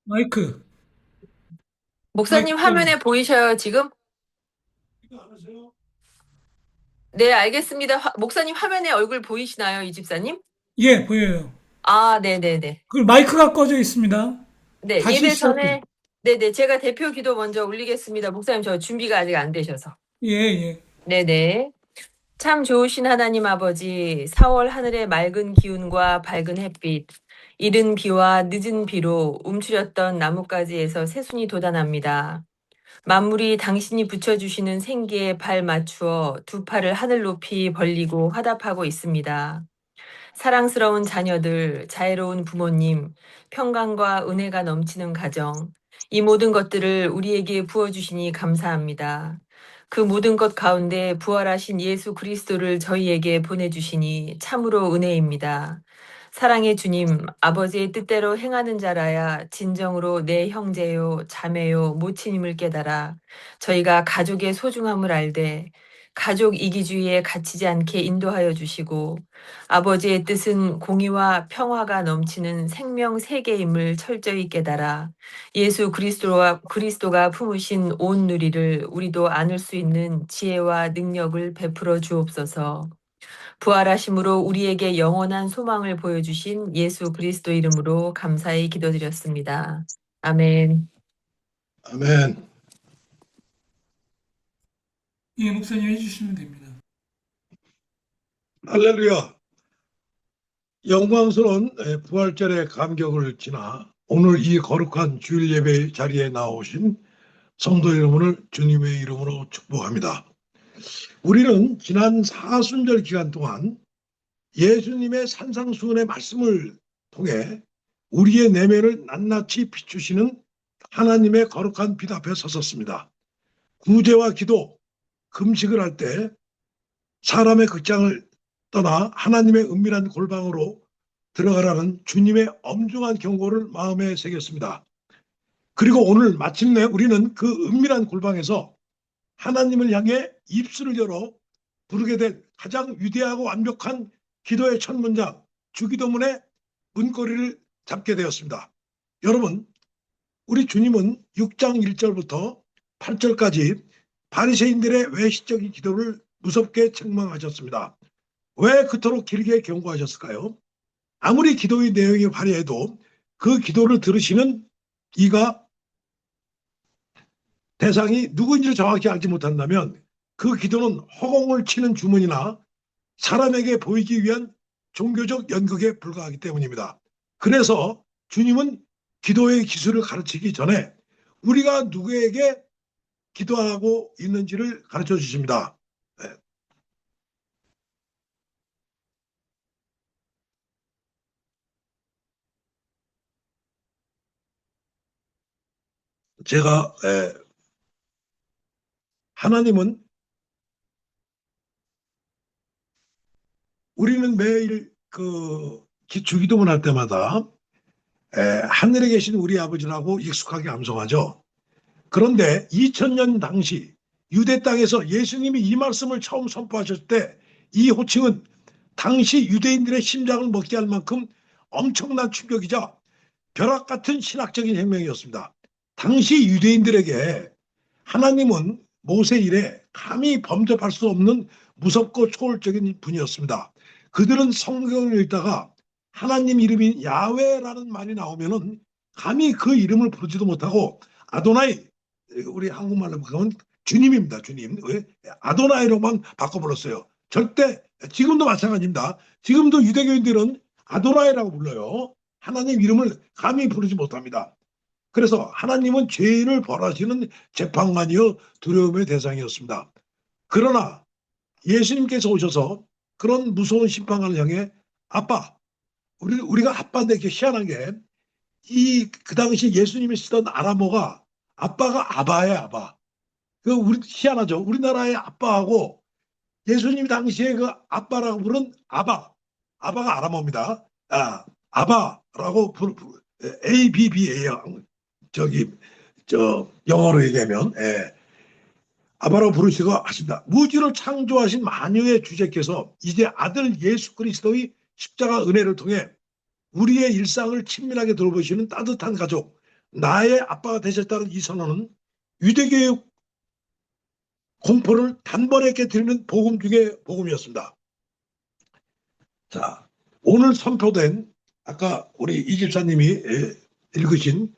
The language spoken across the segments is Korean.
마이크, 마이크 목사님 때문에. 화면에 보이셔요, 지금? 이거 안 하세요? 네, 알겠습니다. 목사님 화면에 얼굴 보이시나요, 이 집사님? 예, 보여요. 아, 네네네. 그 마이크가 꺼져 있습니다. 네, 다시 예배 시작해. 전에, 네네, 제가 대표 기도 먼저 올리겠습니다. 목사님, 저 준비가 아직 안 되셔서. 예, 예. 네네. 참 좋으신 하나님 아버지, 4월 하늘의 맑은 기운과 밝은 햇빛, 이른 비와 늦은 비로 움츠렸던 나뭇가지에서 새순이 돋아납니다. 만물이 당신이 붙여주시는 생기에 발 맞추어 두 팔을 하늘 높이 벌리고 화답하고 있습니다. 사랑스러운 자녀들, 자애로운 부모님, 평강과 은혜가 넘치는 가정, 이 모든 것들을 우리에게 부어주시니 감사합니다. 그 모든 것 가운데 부활하신 예수 그리스도를 저희에게 보내주시니 참으로 은혜입니다. 사랑의 주님, 아버지의 뜻대로 행하는 자라야 진정으로 내 형제요, 자매요, 모친임을 깨달아 저희가 가족의 소중함을 알되 가족 이기주의에 갇히지 않게 인도하여 주시고 아버지의 뜻은 공의와 평화가 넘치는 생명 세계임을 철저히 깨달아 예수 그리스도가 품으신 온 누리를 우리도 안을 수 있는 지혜와 능력을 베풀어 주옵소서. 부활하심으로 우리에게 영원한 소망을 보여주신 예수 그리스도 이름으로 감사히 기도드렸습니다. 아멘. 아멘. 예, 목사님 해주시면 됩니다. 할렐루야. 영광스러운 부활절의 감격을 지나 오늘 이 거룩한 주일 예배 자리에 나오신 성도 여러분을 주님의 이름으로 축복합니다. 우리는 지난 사순절 기간 동안 예수님의 산상수훈의 말씀을 통해 우리의 내면을 낱낱이 비추시는 하나님의 거룩한 빛 앞에 섰었습니다. 구제와 기도, 금식을 할 때 사람의 극장을 떠나 하나님의 은밀한 골방으로 들어가라는 주님의 엄중한 경고를 마음에 새겼습니다. 그리고 오늘 마침내 우리는 그 은밀한 골방에서 하나님을 향해 입술을 열어 부르게 된 가장 위대하고 완벽한 기도의 첫 문장, 주기도문의 문고리를 잡게 되었습니다. 여러분, 우리 주님은 6장 1절부터 8절까지 바리새인들의 외식적인 기도를 무섭게 책망하셨습니다. 왜 그토록 길게 경고하셨을까요? 아무리 기도의 내용이 화려해도 그 기도를 들으시는 이가 대상이 누구인지를 정확히 알지 못한다면 그 기도는 허공을 치는 주문이나 사람에게 보이기 위한 종교적 연극에 불과하기 때문입니다. 그래서 주님은 기도의 기술을 가르치기 전에 우리가 누구에게 기도하고 있는지를 가르쳐 주십니다. 네. 제가 하나님은 우리는 매일 그 주기도문 할 때마다 하늘에 계신 우리 아버지라고 익숙하게 암송하죠. 그런데 2000년 당시 유대 땅에서 예수님이 이 말씀을 처음 선포하셨을 때 이 호칭은 당시 유대인들의 심장을 먹게 할 만큼 엄청난 충격이자 벼락 같은 신학적인 혁명이었습니다. 당시 유대인들에게 하나님은 모세 이래 감히 범접할 수 없는 무섭고 초월적인 분이었습니다. 그들은 성경을 읽다가 하나님 이름인 야훼라는 말이 나오면은 감히 그 이름을 부르지도 못하고 아도나이, 우리 한국말로 보면 주님입니다. 주님. 왜? 아도나이로만 바꿔버렸어요. 절대 지금도 마찬가지입니다. 지금도 유대교인들은 아도나이라고 불러요. 하나님 이름을 감히 부르지 못합니다. 그래서 하나님은 죄인을 벌하시는 재판관이요 두려움의 대상이었습니다. 그러나 예수님께서 오셔서 그런 무서운 심판관을 향해 아빠, 우리가 아빠인데 이렇게 희한한 게 그 당시 예수님이 쓰던 아람어가 아빠가 아바예요, 아바. 그 우리 희한하죠. 우리나라의 아빠하고 예수님 당시에 그 아빠라고 부른 아바가 아람어입니다. 아바라고 ABBA예요. 저기 저 영어로 얘기하면 아바라고 부르시고 하십니다. 우주를 창조하신 만유의 주제께서 이제 아들 예수 그리스도의 십자가 은혜를 통해 우리의 일상을 친밀하게 돌보시는 따뜻한 가족, 나의 아빠가 되셨다는 이 선언은 유대교육 공포를 단번에 깨뜨리는 복음 중의 복음이었습니다. 자, 오늘 선포된 아까 우리 이 집사님이 읽으신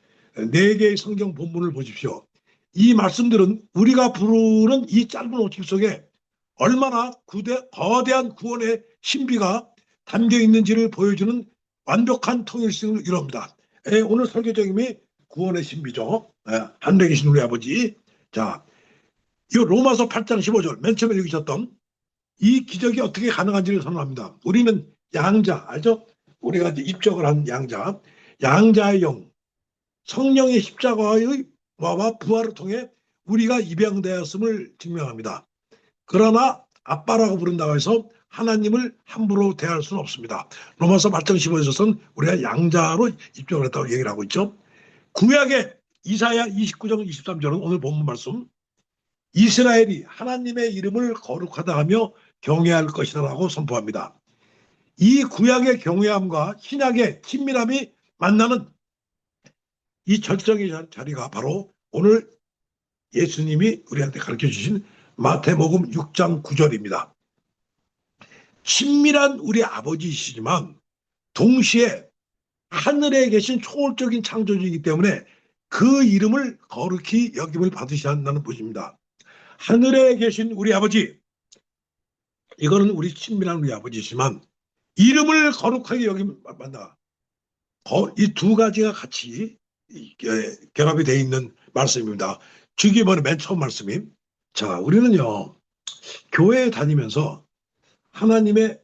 네 개의 성경 본문을 보십시오. 이 말씀들은 우리가 부르는 이 짧은 오직 속에 얼마나 거대한 구원의 신비가 담겨 있는지를 보여주는 완벽한 통일성을 이룹니다. 오늘 설교 제목이 구원의 신비죠. 하늘에 계신 우리 아버지. 자, 이 로마서 8장 15절 맨 처음에 읽으셨던 이 기적이 어떻게 가능한지를 선언합니다. 우리는 양자, 알죠? 우리가 이제 입적을 한 양자, 양자의 영, 성령의 십자가의 와와 부활을 통해 우리가 입양되었음을 증명합니다. 그러나 아빠라고 부른다고 해서 하나님을 함부로 대할 수는 없습니다. 로마서 8장 15절에서는 우리가 양자로 입적을 했다고 얘기를 하고 있죠. 구약의 이사야 29장 23절은 오늘 본문 말씀, 이스라엘이 하나님의 이름을 거룩하다 하며 경외할 것이라고 선포합니다. 이 구약의 경외함과 신약의 친밀함이 만나는 이 절정의 자리가 바로 오늘 예수님이 우리한테 가르쳐 주신 마태복음 6장 9절입니다. 친밀한 우리 아버지이시지만 동시에 하늘에 계신 초월적인 창조주이기 때문에 그 이름을 거룩히 여김을 받으셔야 한다는 뜻입니다. 하늘에 계신 우리 아버지, 이거는 우리 친밀한 우리 아버지지만 이름을 거룩하게 여김을 받는다. 이 두 가지가 같이 결합이 되어 있는 말씀입니다. 주기번에 맨 처음 말씀이, 자, 우리는요 교회에 다니면서 하나님의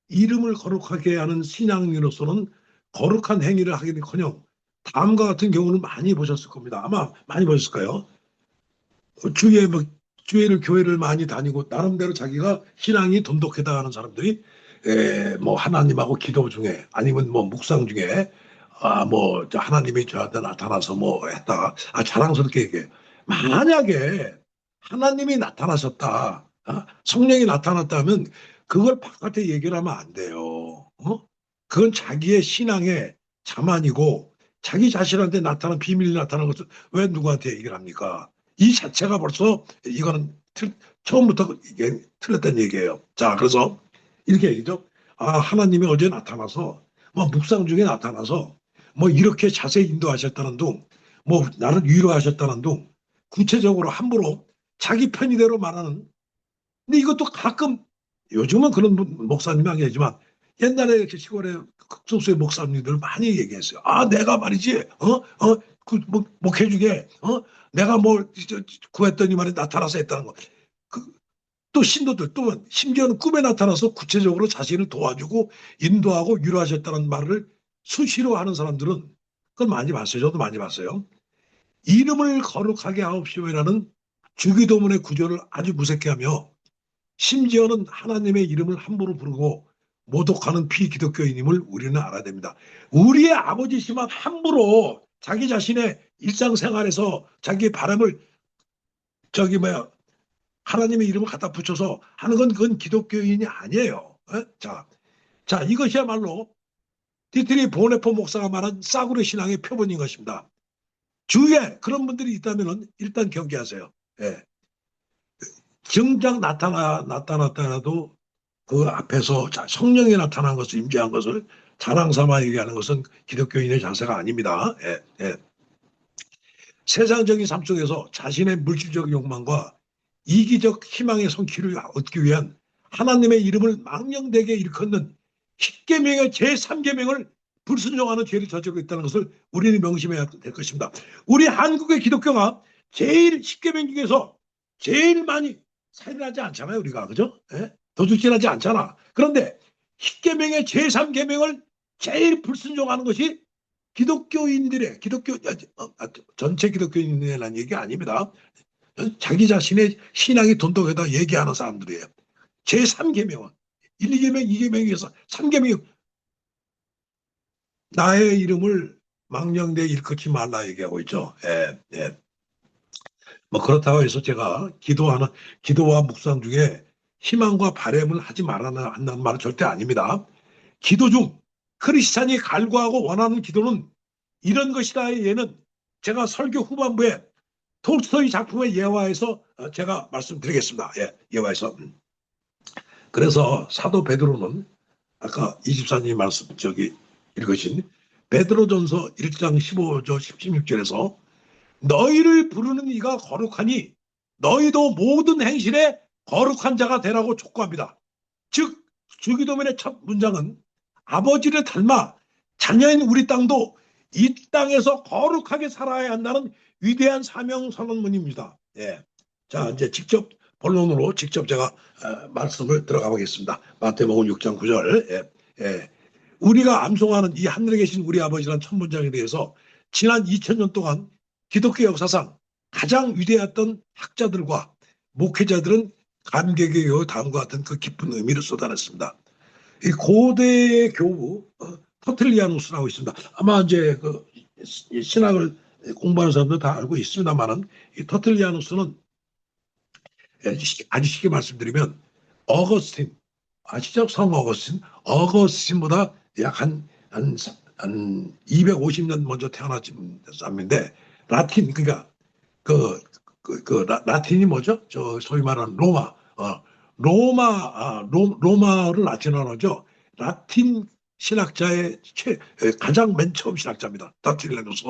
이름을 거룩하게 하는 신앙인으로서는 거룩한 행위를 하기는커녕 다음과 같은 경우는 많이 보셨을 겁니다. 아마 많이 보셨을 거예요. 주일을 교회를 많이 다니고 나름대로 자기가 신앙이 돈독하다 하는 사람들이 뭐 하나님하고 기도 중에 아니면 뭐 묵상 중에 뭐 하나님이 저한테 나타나서 뭐 했다가 자랑스럽게 얘기해. 만약에 하나님이 나타나셨다, 성령이 나타났다면 그걸 바깥에 얘기를 하면 안 돼요. 그건 자기의 신앙의 자만이고 자기 자신한테 나타난 비밀이 나타난 것을 왜 누구한테 얘기를 합니까? 이 자체가 벌써 이거는 처음부터 이게 틀렸다는 얘기예요. 자, 그래서 이렇게 얘기죠. 하나님이 어제 나타나서 뭐 묵상 중에 나타나서 뭐 이렇게 자세히 인도하셨다는 둥, 뭐 나를 위로하셨다는 둥, 구체적으로 함부로 자기 편의대로 말하는. 근데 이것도 가끔 요즘은 그런 목사님이 아니지만 옛날에 이렇게 시골에 극소수의 목사님들 많이 얘기했어요. 내가 말이지, 목해주게, 내가 뭘 구했더니 말이 나타나서 했다는 거. 또 신도들, 또 심지어는 꿈에 나타나서 구체적으로 자신을 도와주고 인도하고 위로하셨다는 말을 수시로 하는 사람들은 그걸 많이 봤어요. 저도 많이 봤어요. 이름을 거룩하게 하옵시오라는 주기도문의 구절을 아주 무색해 하며 심지어는 하나님의 이름을 함부로 부르고 모독하는 비기독교인임을 우리는 알아야 됩니다. 우리의 아버지시만 함부로 자기 자신의 일상생활에서 자기의 바람을 하나님의 이름을 갖다 붙여서 하는 건 그건 기독교인이 아니에요. 자, 이것이야말로 디트리 보네포 목사가 말한 싸구려 신앙의 표본인 것입니다. 주위에 그런 분들이 있다면 일단 경계하세요. 정작 나타났더라도 그 앞에서 성령이 나타난 것을 임재한 것을 자랑 삼아 얘기하는 것은 기독교인의 자세가 아닙니다. 세상적인 삶 속에서 자신의 물질적 욕망과 이기적 희망의 성취를 얻기 위한 하나님의 이름을 망령되게 일컫는 10계명의 제3계명을 불순종하는 죄를 저지르고 있다는 것을 우리는 명심해야 될 것입니다. 우리 한국의 기독교가 제일 10계명 중에서 제일 많이 살인하지 않잖아요, 우리가. 그죠? 도둑질하지 않잖아. 그런데 10계명의 제3계명을 제일 불순종하는 것이 기독교인들의 전체 기독교인이라는 얘기 아닙니다. 자기 자신의 신앙이 돈독하다 얘기하는 사람들이에요. 제3계명은 1, 2계명, 2계명에서 3계명 나의 이름을 망령되이 일컫지 말라 얘기하고 있죠. 뭐 그렇다고 해서 제가 기도와 묵상 중에 희망과 바람을 하지 말아야 한다는 말은 절대 아닙니다. 기도 중 크리스찬이 갈구하고 원하는 기도는 이런 것이다. 얘는 제가 설교 후반부에 톨스토이 작품의 예화에서 제가 말씀드리겠습니다. 예, 예화에서. 그래서 사도 베드로는 아까 이집사님이 읽으신 베드로전서 1장 15절 16절에서 너희를 부르는 이가 거룩하니 너희도 모든 행실에 거룩한 자가 되라고 촉구합니다. 즉 주기도문의 첫 문장은 아버지를 닮아 자녀인 우리 땅도 이 땅에서 거룩하게 살아야 한다는 위대한 사명 선언문입니다. 예. 자, 이제 직접 본론으로 직접 제가 말씀을 들어가 보겠습니다. 마태복음 6장 9절. 예. 예. 우리가 암송하는 이 하늘에 계신 우리 아버지라는 첫 문장에 대해서 지난 2000년 동안 기독교 역사상 가장 위대했던 학자들과 목회자들은 감격의 여우 다음과 같은 그 깊은 의미를 쏟아냈습니다. 이 고대 교부 터틀리아누스라고 있습니다. 아마 이제 그 신학을 공부하는 사람들 다 알고 있습니다만은 이 터틀리아누스는 아주 쉽게 말씀드리면 어거스틴 아시죠? 성 어거스틴보다 약 한 250년 먼저 태어난 사람인데 라틴 그러니까 라틴이 뭐죠? 저 소위 말하는 로마를 라틴어로 하죠. 라틴 신학자의 가장 맨 처음 신학자입니다. 터틀리아누스.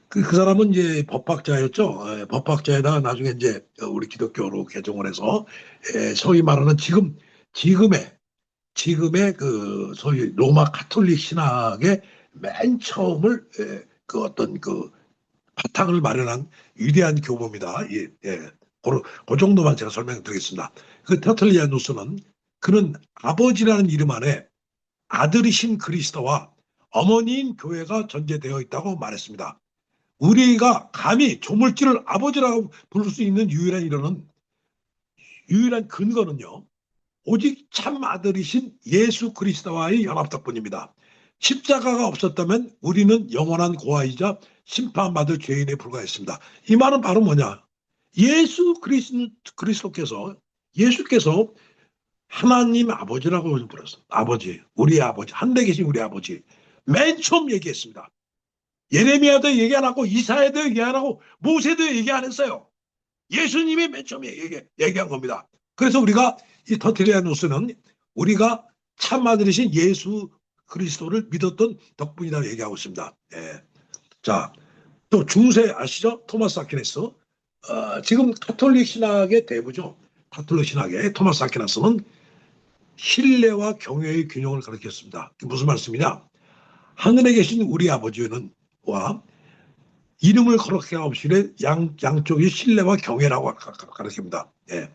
그 사람은 이제 법학자였죠. 법학자에다가 나중에 이제 우리 기독교로 개종을 해서 소위 말하는 지금의 그 소위 로마 카톨릭 신학의 맨 처음을 그 어떤 그 바탕을 마련한 위대한 교보입니다. 그 정도만 제가 설명드리겠습니다. 그 터틀리아누스는 그는 아버지라는 이름 안에 아들이신 그리스도와 어머니인 교회가 전제되어 있다고 말했습니다. 우리가 감히 조물주를 아버지라고 부를 수 있는 유일한 근거는요. 오직 참 아들이신 예수 그리스도와의 연합 덕분입니다. 십자가가 없었다면 우리는 영원한 고아이자 심판받을 죄인에 불과했습니다. 이 말은 바로 뭐냐? 예수께서 하나님 아버지라고 불렀어요. 아버지, 우리 아버지, 하늘에 계신 우리 아버지. 맨 처음 얘기했습니다. 예레미야도 얘기 안 하고 이사야도 얘기 안 하고 모세도 얘기 안 했어요. 예수님이 맨 처음에 얘기한 겁니다. 그래서 우리가 이 터틀리아누스는 우리가 참 아들이신 예수 그리스도를 믿었던 덕분이라고 얘기하고 있습니다. 예. 자, 또 중세 아시죠? 토마스 아퀴나스. 지금 가톨릭 신학의 대부죠. 가톨릭 신학의 토마스 아퀴나스는 신뢰와 경외의 균형을 가르쳤습니다. 무슨 말씀이냐? 하늘에 계신 우리 아버지와 이름을 거룩하게 하옵시되 양쪽이 신뢰와 경외라고 가르칩니다. 예.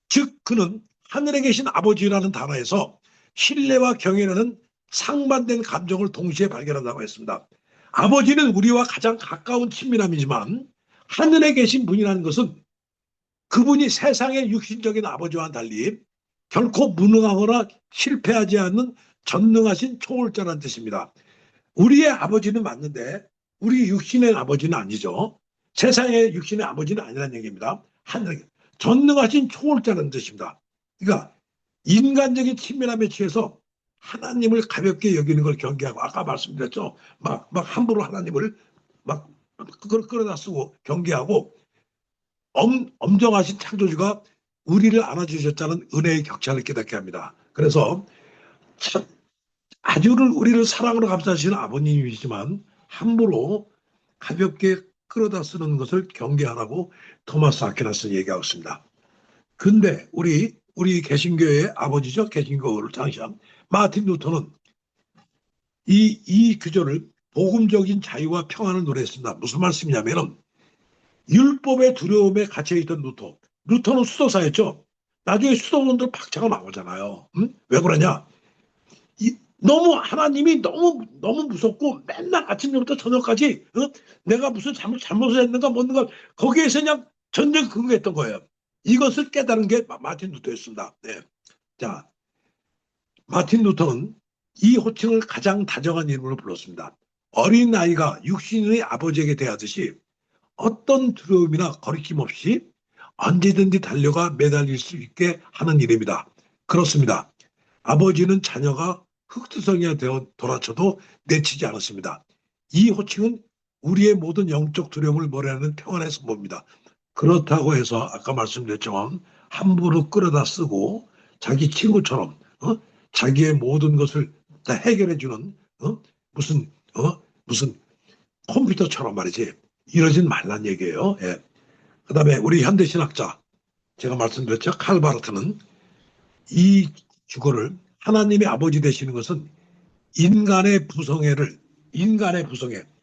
즉 그는 하늘에 계신 아버지라는 단어에서 신뢰와 경외라는 상반된 감정을 동시에 발견한다고 했습니다. 아버지는 우리와 가장 가까운 친밀함이지만 하늘에 계신 분이라는 것은 그분이 세상의 육신적인 아버지와는 달리 결코 무능하거나 실패하지 않는 전능하신 초월자라는 뜻입니다. 우리의 아버지는 맞는데 우리 육신의 아버지는 아니죠. 세상의 육신의 아버지는 아니라는 얘기입니다. 하늘 전능하신 초월자라는 뜻입니다. 그러니까 인간적인 친밀함에 취해서 하나님을 가볍게 여기는 걸 경계하고 아까 말씀드렸죠. 막 함부로 하나님을 막 끌어다 쓰고 경계하고 엄정하신 창조주가 우리를 안아주셨다는 은혜의 격차를 깨닫게 합니다. 그래서 참 우리를 사랑으로 감싸시는 아버님이시지만 함부로 가볍게 끌어다 쓰는 것을 경계하라고 토마스 아퀴나스는 얘기하고 있습니다. 근데 우리 개신교의 아버지죠. 개신교를 창시한 마틴 루터는 이 규절을 복음적인 자유와 평안을 노래했습니다. 무슨 말씀이냐면은 율법의 두려움에 갇혀있던 루터는 수도사였죠. 나중에 수도원들 박차가 나오잖아요. 왜 그러냐? 너무 하나님이 너무 무섭고 맨날 아침부터 저녁까지 내가 무슨 잘못을 했는가 뭔가 거기에서 그냥 전쟁 근거했던 거예요. 이것을 깨달은 게 마틴 루터였습니다. 네. 자, 마틴 루터는 이 호칭을 가장 다정한 이름으로 불렀습니다. 어린 아이가 육신의 아버지에게 대하듯이 어떤 두려움이나 거리낌 없이 언제든지 달려가 매달릴 수 있게 하는 이름이다. 그렇습니다. 아버지는 자녀가 흙투성이가 되어 돌아쳐도 내치지 않았습니다. 이 호칭은 우리의 모든 영적 두려움을 몰아내는 평안의 선보입니다. 그렇다고 해서 아까 말씀드렸지만 함부로 끌어다 쓰고 자기 친구처럼 자기의 모든 것을 다 해결해 주는 무슨 무슨 컴퓨터처럼 말이지 이러진 말란 얘기예요. 예. 그다음에 우리 현대 신학자 제가 말씀드렸죠. 칼 바르트는 이 주거를 하나님의 아버지 되시는 것은 인간의 부성애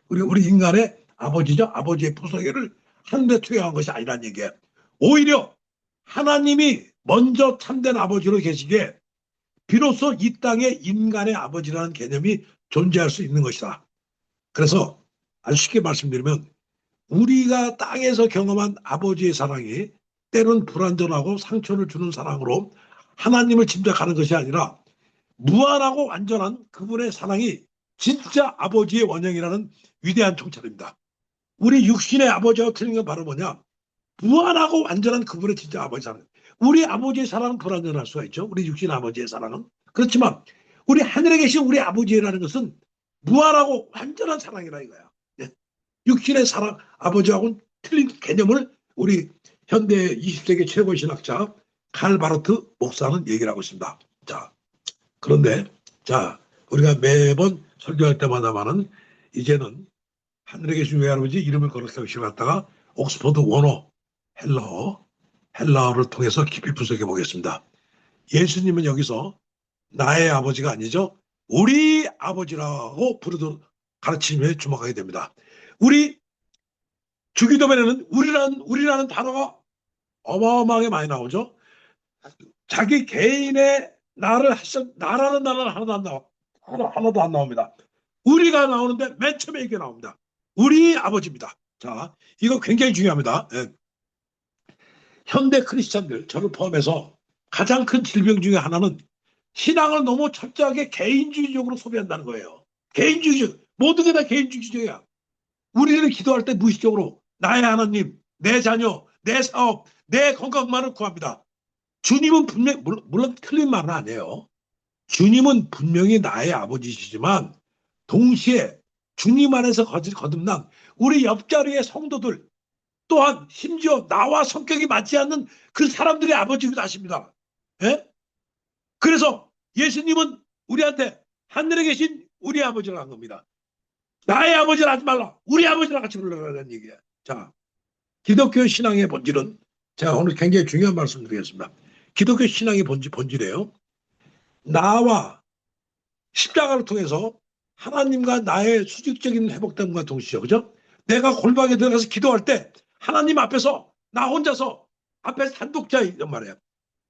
우리 인간의 아버지죠. 아버지의 부성애를 하늘에 투영한 것이 아니란 얘기예요. 오히려 하나님이 먼저 참된 아버지로 계시기에 비로소 이 땅에 인간의 아버지라는 개념이 존재할 수 있는 것이다. 그래서 아주 쉽게 말씀드리면 우리가 땅에서 경험한 아버지의 사랑이 때론 불완전하고 상처를 주는 사랑으로 하나님을 짐작하는 것이 아니라 무한하고 완전한 그분의 사랑이 진짜 아버지의 원형이라는 위대한 통찰입니다. 우리 육신의 아버지와 틀린 건 바로 뭐냐? 무한하고 완전한 그분의 진짜 아버지 사랑. 우리 아버지의 사랑은 불완전할 수가 있죠. 우리 육신 아버지의 사랑은. 그렇지만 우리 하늘에 계신 우리 아버지라는 것은 무한하고 완전한 사랑이라 이거야. 예. 육신의 사랑 아버지하고는 틀린 개념을 우리 현대 20세기 최고 신학자 칼 바르트 목사는 얘기를 하고 있습니다. 자, 그런데 자 우리가 매번 설교할 때마다만은 이제는 하늘에 계신 외할아버지 이름을 거룩하게 실었다가 옥스퍼드 원어 헬라어를 통해서 깊이 분석해 보겠습니다. 예수님은 여기서 나의 아버지가 아니죠. 우리 아버지라고 부르던 가르침에 주목하게 됩니다. 우리 주기도문에는 우리라는 단어가 어마어마하게 많이 나오죠. 자기 개인의 나라는 하나도 안 나옵니다. 우리가 나오는데 맨 처음에 이게 나옵니다. 우리 아버지입니다. 자, 이거 굉장히 중요합니다. 예. 현대 크리스찬들, 저를 포함해서 가장 큰 질병 중에 하나는 신앙을 너무 철저하게 개인주의적으로 소비한다는 거예요. 개인주의적, 모든 게 다 개인주의적이야. 우리는 기도할 때 무의식적으로 나의 하나님, 내 자녀, 내 사업, 내 건강만을 구합니다. 주님은 분명, 물론 틀린 말은 아니에요. 주님은 분명히 나의 아버지시지만 동시에 주님 안에서 거듭난 우리 옆자리의 성도들 또한 심지어 나와 성격이 맞지 않는 그 사람들의 아버지기도 하십니다. 예? 그래서 예수님은 우리한테 하늘에 계신 우리 아버지를 한 겁니다. 나의 아버지를 하지 말라. 우리 아버지랑 같이 불러라는 얘기야. 자, 기독교 신앙의 본질은 제가 오늘 굉장히 중요한 말씀을 드리겠습니다. 기독교 신앙의 본질이에요. 나와 십자가를 통해서 하나님과 나의 수직적인 회복됨과 동시에 그죠? 내가 골방에 들어가서 기도할 때 하나님 앞에서 나 혼자서 앞에서 단독자이란 말이에요.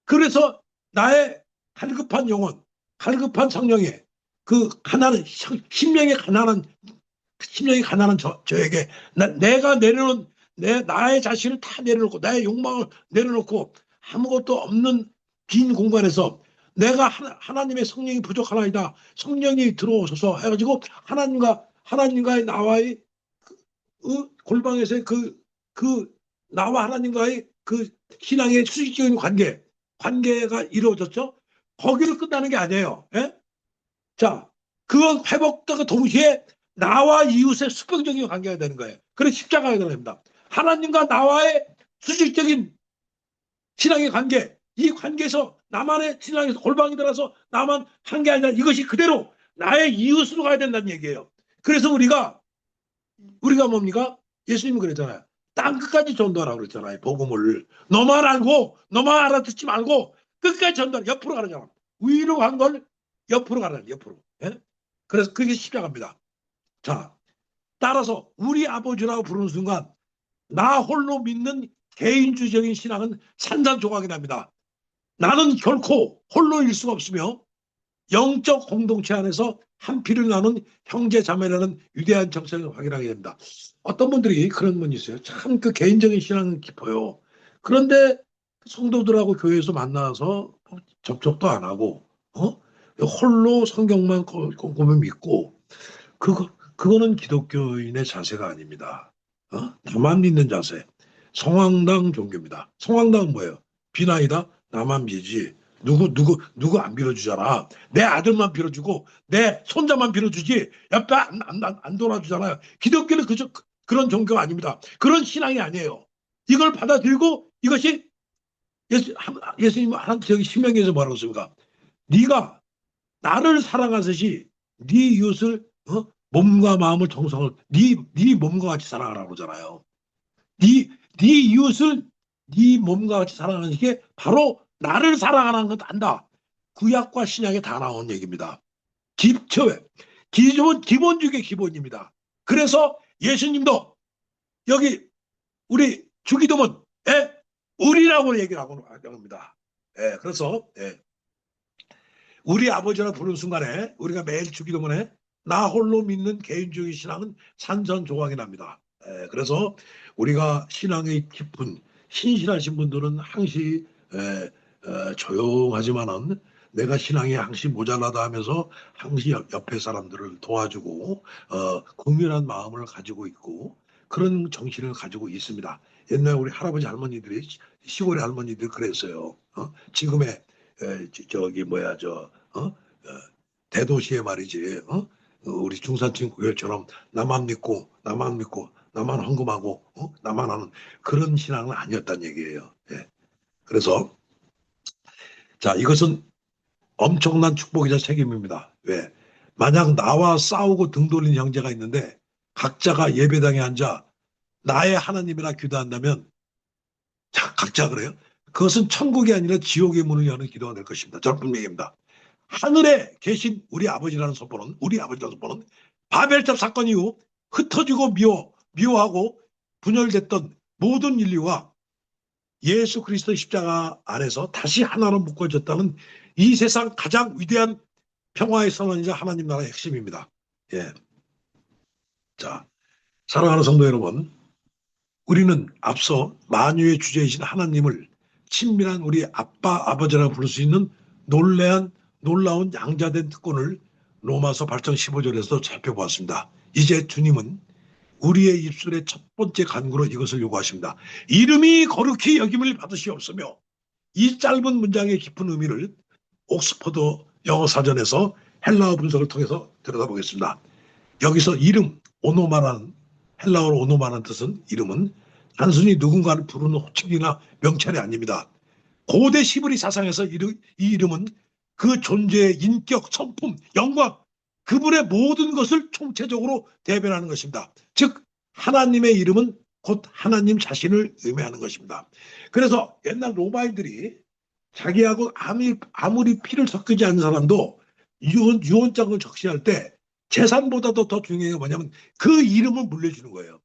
그래서 나의 갈급한 영혼, 갈급한 성령의 그 가난한 심령이 가난한 저에게 내가 내려놓은 나의 자신을 다 내려놓고 나의 욕망을 내려놓고 아무것도 없는 빈 공간에서 내가 하나님의 성령이 부족하나이다. 성령이 들어오셔서 해가지고 하나님과의 나와의 골방에서의 그 나와 하나님과의 그 신앙의 수직적인 관계가 이루어졌죠. 거기를 끝나는 게 아니에요. 예? 자, 그 회복과 동시에 나와 이웃의 수평적인 관계가 되는 거예요. 그래서 십자가가 됩니다. 하나님과 나와의 수직적인 신앙의 관계, 이 관계에서 나만의 신앙에서 골방이 들어서 나만 한 게 아니라 이것이 그대로 나의 이웃으로 가야 된다는 얘기예요. 그래서 우리가 뭡니까? 예수님은 그랬잖아요. 땅 끝까지 전도하라고 그랬잖아요. 복음을. 너만 알아듣지 말고 끝까지 전도하라. 옆으로 가라잖아. 위로 간 걸 옆으로 가라는 옆으로. 예? 그래서 그게 십자가입니다. 자, 따라서 우리 아버지라고 부르는 순간 나 홀로 믿는 개인주의적인 신앙은 산산조각이 납니다. 나는 결코 홀로일 수가 없으며 영적 공동체 안에서 한 피를 나눈 형제 자매라는 위대한 정체를 확인하게 됩니다. 어떤 분들이 그런 분이 있어요. 참 그 개인적인 신앙은 깊어요. 그런데 성도들하고 교회에서 만나서 접촉도 안 하고 홀로 성경만 꼼꼼히 믿고 그거는 기독교인의 자세가 아닙니다. 나만 믿는 자세. 성황당 종교입니다. 성황당은 뭐예요? 비나이다. 나만 믿지. 누구 안 빌어주잖아. 내 아들만 빌어주고 내 손자만 빌어주지 옆에 안 돌아주잖아요. 기독교는 그런 종교가 아닙니다. 그런 신앙이 아니에요. 이걸 받아들이고 이것이 예수님 저기 신명기에서 뭐라고 했습니까? 네가 나를 사랑하듯이 네 이웃을 몸과 마음을 정성을 네 몸과 같이 사랑하라고 그러잖아요. 네 이웃을 네 몸과 같이 사랑하는 게 바로 나를 사랑하는 것 안다. 구약과 신약에 다 나온 얘기입니다. 기본 중의 기본입니다. 그래서 예수님도 여기 우리 주기도문에 우리라고 얘기를 하고 합니다. 그래서 우리 아버지라 부르는 순간에 우리가 매일 주기도문에 나 홀로 믿는 개인적인 신앙은 산전조각이 납니다. 그래서 우리가 신앙이 깊은 신실하신 분들은 항시 조용하지만은 내가 신앙이 항시 모자라다 하면서 항시 옆에 사람들을 도와주고 긍휼한 마음을 가지고 있고 그런 정신을 가지고 있습니다. 옛날 우리 할아버지 할머니들이 시골의 할머니들 그랬어요. 지금의 저기 뭐야 대도시에 말이지 우리 중산층 교회처럼 나만 믿고 나만 헌금하고 나만 하는 그런 신앙은 아니었단 얘기예요. 그래서 자 이것은 엄청난 축복이자 책임입니다. 왜? 만약 나와 싸우고 등 돌린 형제가 있는데 각자가 예배당에 앉아 나의 하나님이라 기도한다면 자 각자 그래요? 그것은 천국이 아니라 지옥의 문을 여는 기도가 될 것입니다. 저는 분명합니다. 하늘에 계신 우리 아버지라는 선포는 바벨탑 사건 이후 흩어지고 미워하고 분열됐던 모든 인류가 예수 그리스도의 십자가 안에서 다시 하나로 묶어졌다는 이 세상 가장 위대한 평화의 선언이자 하나님 나라의 핵심입니다. 자, 사랑하는 성도 여러분, 우리는 앞서 만유의 주제이신 하나님을 친밀한 우리 아버지라고 부를 수 있는 놀라운 양자된 특권을 로마서 8장 15절에서 살펴보았습니다. 이제 주님은 우리의 입술의 첫 번째 간구로 이것을 요구하십니다. 이름이 거룩히 여김을 받으시옵소며 이 짧은 문장의 깊은 의미를 옥스퍼드 영어 사전에서 헬라어 분석을 통해서 들여다보겠습니다. 여기서 이름, 헬라어로 오노마라는 뜻은 이름은 단순히 누군가를 부르는 호칭이나 명찰이 아닙니다. 고대 시브리 사상에서 이 이름은 그 존재의 인격, 성품, 영광, 그분의 모든 것을 총체적으로 대변하는 것입니다. 즉 하나님의 이름은 곧 하나님 자신을 의미하는 것입니다. 그래서 옛날 로마인들이 자기하고 아무리 피를 섞이지 않는 사람도 유언장을 적시할 때 재산보다도 더 중요한 게 뭐냐면 그 이름을 물려주는 거예요.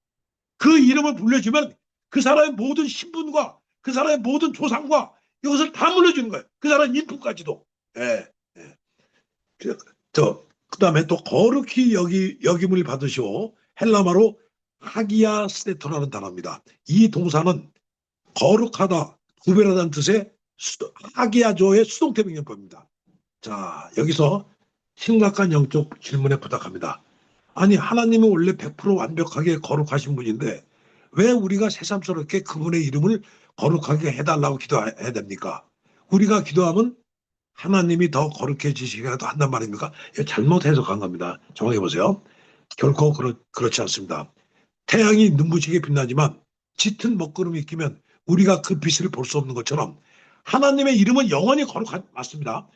그 이름을 물려주면 그 사람의 모든 신분과 그 사람의 모든 조상과 이것을 다 물려주는 거예요. 그 사람의 인품까지도. 그 다음에 또 거룩히 여김을 받으시오. 헬라말로 하기야 스테토라는 단어입니다. 이 동사는 거룩하다, 구별하다는 뜻의 하기야조의 수동태 병렬법입니다. 자, 여기서 심각한 영적 질문에 부탁합니다. 아니 하나님은 원래 100% 완벽하게 거룩하신 분인데 왜 우리가 새삼스럽게 그분의 이름을 거룩하게 해달라고 기도해야 됩니까? 우리가 기도하면 하나님이 더 거룩해지시기라도 한단 말입니까? 잘못 해석한 겁니다. 정확히 보세요. 결코 그렇지 않습니다. 태양이 눈부시게 빛나지만 짙은 먹구름이 끼면 우리가 그 빛을 볼 수 없는 것처럼 하나님의 이름은 영원히 맞습니다.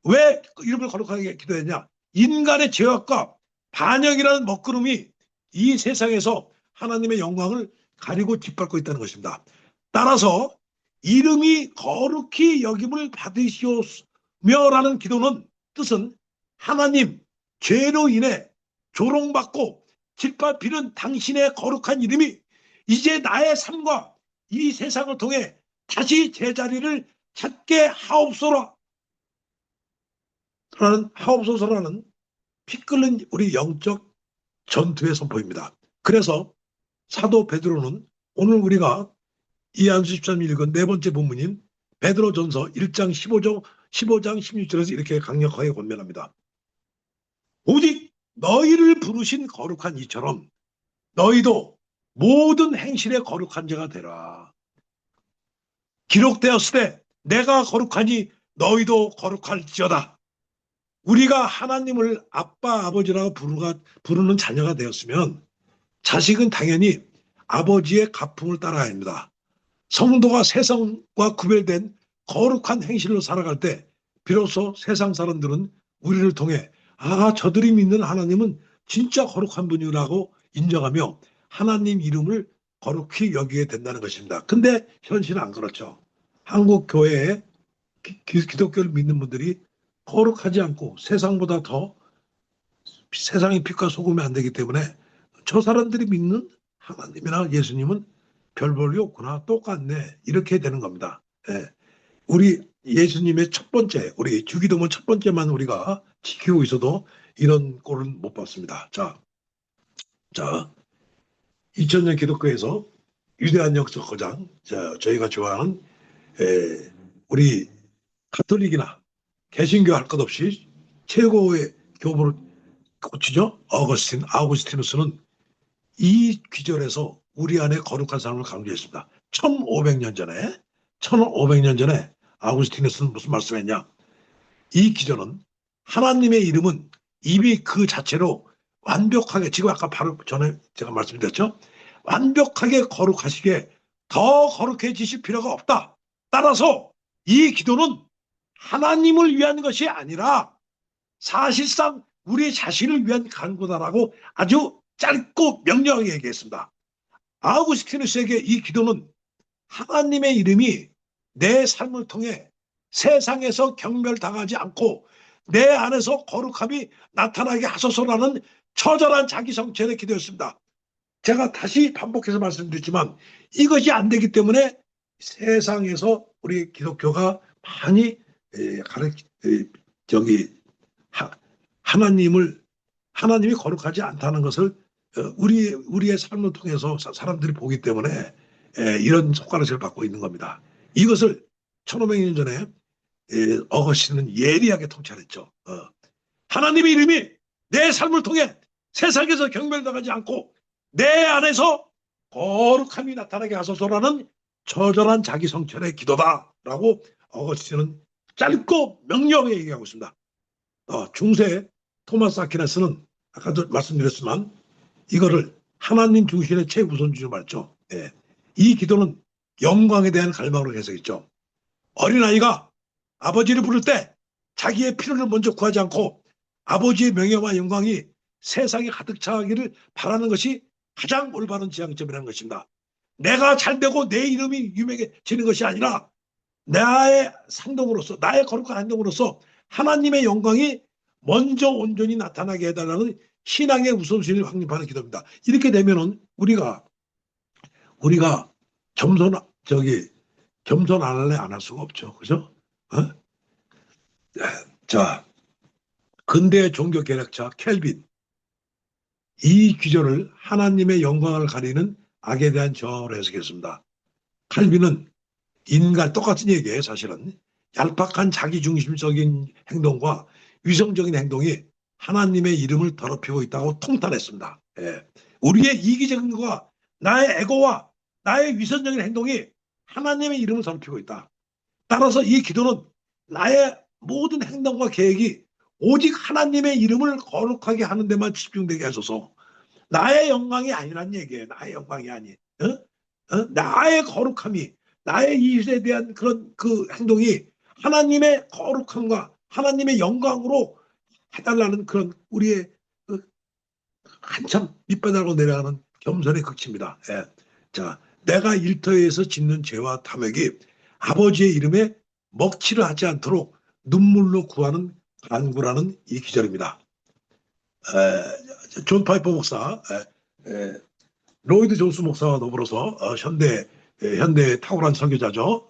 왜 이름을 거룩하게 기도했냐? 인간의 죄악과 반역이라는 먹구름이 이 세상에서 하나님의 영광을 가리고 짓밟고 있다는 것입니다. 따라서 이름이 거룩히 여김을 받으시오며라는 기도는 뜻은 하나님 죄로 인해 조롱받고 짓밟히는 당신의 거룩한 이름이 이제 나의 삶과 이 세상을 통해 다시 제자리를 찾게 하옵소서라는 피 끓는 우리 영적 전투의 선포입니다. 그래서 사도 베드로는 오늘 우리가 이한수 13일 읽은 네 번째 본문인 베드로전서 1장 15장 16절에서 이렇게 강력하게 권면합니다. 오직 너희를 부르신 거룩한 이처럼 너희도 모든 행실에 거룩한 자가 되라. 기록되었을 때 내가 거룩하니 너희도 거룩할지어다. 우리가 하나님을 아빠, 아버지라고 부르는 자녀가 되었으면 자식은 당연히 아버지의 가풍을 따라야 합니다. 성도가 세상과 구별된 거룩한 행실로 살아갈 때 비로소 세상 사람들은 우리를 통해 저들이 믿는 하나님은 진짜 거룩한 분이라고 인정하며 하나님 이름을 거룩히 여기게 된다는 것입니다. 근데 현실은 안 그렇죠. 한국 교회에 기독교를 믿는 분들이 거룩하지 않고 세상보다 더 세상의 빛과 소금이 안 되기 때문에 저 사람들이 믿는 하나님이나 예수님은 별 볼이 없구나, 똑같네, 이렇게 되는 겁니다. 예. 우리 예수님의 첫 번째, 우리 주기도문 첫 번째만 우리가 지키고 있어도 이런 꼴은 못 봤습니다. 자, 2000년 기독교에서 위대한 역사 거장, 저희가 좋아하는 우리 가톨릭이나 개신교 할 것 없이 최고의 교부를 고치죠. 아우구스티누스는 이 귀절에서 우리 안에 거룩한 사람을 강조했습니다. 1500년 전에 아우구스티누스는 무슨 말씀했냐? 이 기절은 하나님의 이름은 이미 그 자체로 완벽하게, 지금 아까 바로 전에 제가 말씀드렸죠. 완벽하게 거룩하시게 더 거룩해지실 필요가 없다. 따라서 이 기도는 하나님을 위한 것이 아니라 사실상 우리 자신을 위한 간구다라고 아주 짧고 명료하게 얘기했습니다. 아우구스티누스에게 이 기도는 하나님의 이름이 내 삶을 통해 세상에서 경멸당하지 않고 내 안에서 거룩함이 나타나게 하소서라는 처절한 자기 성찰의 기도였습니다. 제가 다시 반복해서 말씀드렸지만 이것이 안 되기 때문에 세상에서 우리 기독교가 많이 하나님이 거룩하지 않다는 것을 우리의 삶을 통해서 사람들이 보기 때문에 이런 손가락질을 받고 있는 겁니다. 이것을 1500년 전에 어거스틴은 예리하게 통찰했죠. 하나님의 이름이 내 삶을 통해 세상에서 경멸당하지 않고 내 안에서 거룩함이 나타나게 하소서라는 처절한 자기 성찰의 기도다라고 어거스틴은 짧고 명료하게 얘기하고 있습니다. 중세 토마스 아퀴나스는 아까도 말씀드렸지만 이거를 하나님 중심의 최우선주의로 말했죠. 이 기도는 영광에 대한 갈망으로 해석했죠. 어린아이가 아버지를 부를 때 자기의 필요를 먼저 구하지 않고 아버지의 명예와 영광이 세상에 가득 차기를 바라는 것이 가장 올바른 지향점이라는 것입니다. 내가 잘되고 내 이름이 유명해지는 것이 아니라 나의 행동으로서, 나의 거룩한 행동으로서 하나님의 영광이 먼저 온전히 나타나게 해달라는 신앙의 우선순위를 확립하는 기도입니다. 이렇게 되면은 우리가 겸손 안 할래 안 할 수가 없죠. 그죠? 자, 근대 종교 개혁자 켈빈, 이 귀절을 하나님의 영광을 가리는 악에 대한 저하로 해석했습니다. 칼빈은 인간, 똑같은 얘기예요. 사실은 얄팍한 자기중심적인 행동과 위성적인 행동이 하나님의 이름을 더럽히고 있다고 통탄했습니다. 우리의 이기적인 것과 나의 에고와 나의 위선적인 행동이 하나님의 이름을 더럽히고 있다. 따라서 이 기도는 나의 모든 행동과 계획이 오직 하나님의 이름을 거룩하게 하는 데만 집중되게 하소서. 나의 영광이 아니란 얘기예요. 나의 영광이 아니. 나의 거룩함이, 나의 이웃에 대한 그런 그 행동이 하나님의 거룩함과 하나님의 영광으로 해달라는 그런 우리의 한참 밑바닥으로 내려가는 겸손의 극치입니다. 자, 내가 일터에서 짓는 죄와 탐욕이 아버지의 이름에 먹칠을 하지 않도록 눈물로 구하는 간구라는 이 기절입니다. 존 파이퍼 목사, 로이드 존스 목사와 더불어서 현대의 탁월한 설교자죠.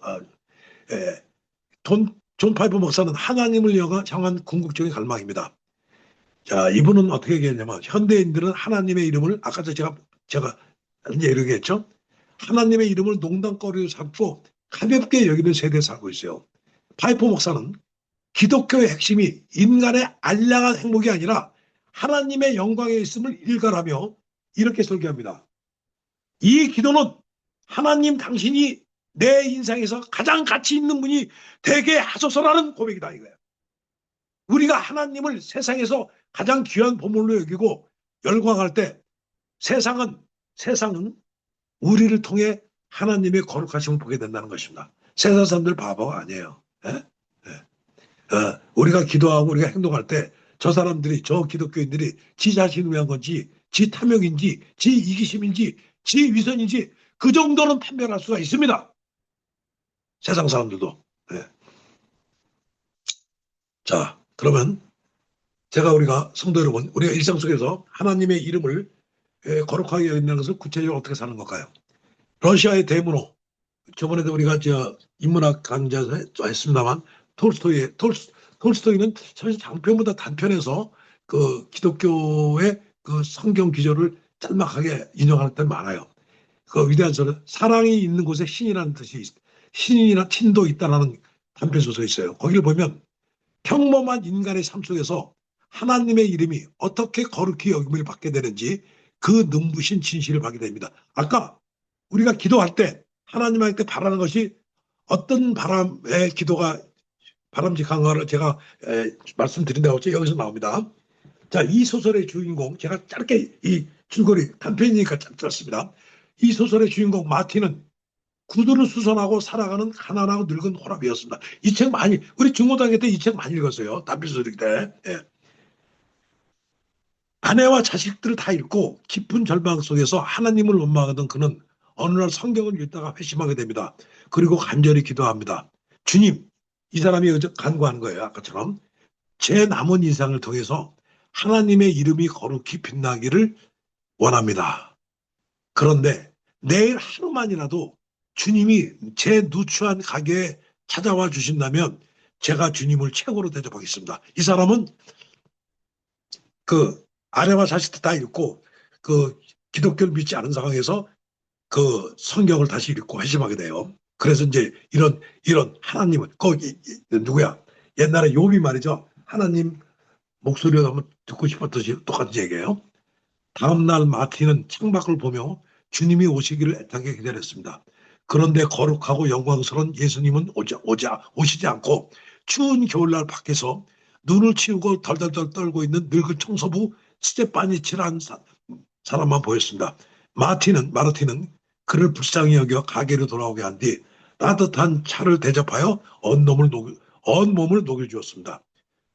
존 파이퍼 목사는 하나님을 향한 궁극적인 갈망입니다. 자, 이분은 어떻게 얘기했냐면 현대인들은 하나님의 이름을 아까 제가 이제 이렇게 했죠. 하나님의 이름을 농담거리로 삼고 가볍게 여기는 세대에 살고 있어요. 파이퍼 목사는 기독교의 핵심이 인간의 안락한 행복이 아니라 하나님의 영광에 있음을 일갈하며 이렇게 설교합니다. 이 기도는 하나님 당신이 내 인생에서 가장 가치 있는 분이 되게 하소서라는 고백이다 이거예요. 우리가 하나님을 세상에서 가장 귀한 보물로 여기고 열광할 때 세상은 우리를 통해 하나님의 거룩하심을 보게 된다는 것입니다. 세상 사람들 바보가 아니에요. 예? 우리가 기도하고 우리가 행동할 때 저 사람들이, 저 기독교인들이 지 자신을 위한 건지, 지 탐욕인지, 지 이기심인지, 지 위선인지 그 정도는 판별할 수가 있습니다. 세상 사람들도. 예. 자, 그러면 우리가 성도 여러분, 우리가 일상 속에서 하나님의 이름을 거룩하게 여긴다는 것을 구체적으로 어떻게 사는 걸까요? 러시아의 대문호, 저번에도 우리가 인문학 강좌에서 했습니다만 톨스토이는 사실 장편보다 단편에서 그 기독교의 그 성경 기조를 짤막하게 인용할 때 많아요. 그 위대한 소설 사랑이 있는 곳에 신이라는 뜻이 신이나 신도 있다라는 단편 소설이 있어요. 거기를 보면 평범한 인간의 삶 속에서 하나님의 이름이 어떻게 거룩히 여김을 받게 되는지 그 눈부신 진실을 받게 됩니다. 아까 우리가 기도할 때 하나님한테 바라는 것이 어떤 바람의 기도가 바람직한가를 제가 말씀드린다고 여기서 나옵니다. 자, 이 소설의 주인공, 제가 짧게 이 줄거리 단편이니까 짧습니다. 이 소설의 주인공 마틴은 구두를 수선하고 살아가는 가난하고 늙은 호랍이었습니다. 이 책 많이, 우리 중고등학교 때 이 책 많이 읽었어요. 단편 소설 때. 예. 아내와 자식들을 다 잃고 깊은 절망 속에서 하나님을 원망하던 그는 어느 날 성경을 읽다가 회심하게 됩니다. 그리고 간절히 기도합니다. 주님, 이 사람이 간구하는 거예요. 아까처럼. 제 남은 인생을 통해서 하나님의 이름이 거룩히 빛나기를 원합니다. 그런데 내일 하루만이라도 주님이 제 누추한 가게에 찾아와 주신다면 제가 주님을 최고로 대접하겠습니다. 이 사람은 그 아내와 자식들 다 읽고 그 기독교를 믿지 않은 상황에서 그 성경을 다시 읽고 회심하게 돼요. 그래서 이제 이런 하나님은 거기 누구야? 옛날에 욥이 말이죠. 하나님 목소리를 한번 듣고 싶었듯이 똑같은 얘기예요. 다음 날 마틴은 창밖을 보며 주님이 오시기를 애타게 기다렸습니다. 그런데 거룩하고 영광스러운 예수님은 오시지 않고 추운 겨울날 밖에서 눈을 치우고 덜덜덜 떨고 있는 늙은 청소부 스테파니치라는 사람만 보였습니다. 마르틴은 그를 불쌍히 여겨 가게로 돌아오게 한 뒤 따뜻한 차를 대접하여 온몸을 녹여주었습니다.